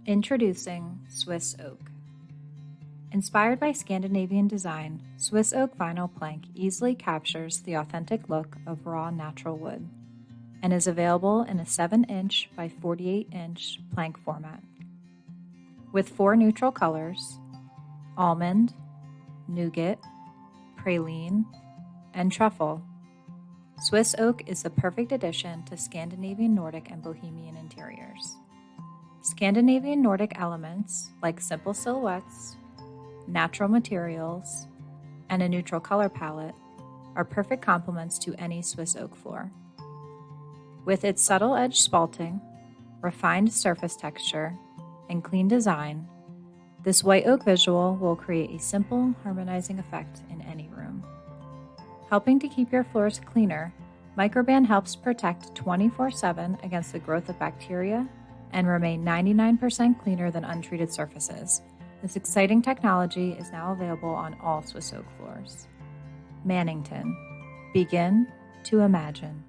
Introducing Swiss Oak. Inspired by Scandinavian design, Swiss oak vinyl plank easily captures the authentic look of raw natural wood and is available in a 7-inch by 48-inch plank format. With 4 neutral colors, almond, nougat, praline, and truffle, Swiss oak is the perfect addition to Scandinavian, Nordic, and Bohemian interiors. Scandinavian Nordic elements like simple silhouettes, natural materials, and a neutral color palette are perfect complements to any Swiss oak floor. With its subtle edge spalting, refined surface texture, and clean design, this white oak visual will create a simple, harmonizing effect in any room. Helping to keep your floors cleaner, Microban helps protect 24/7 against the growth of bacteria and remain 99% cleaner than untreated surfaces. This exciting technology is now available on all Swiss oak floors. Mannington. Begin to imagine.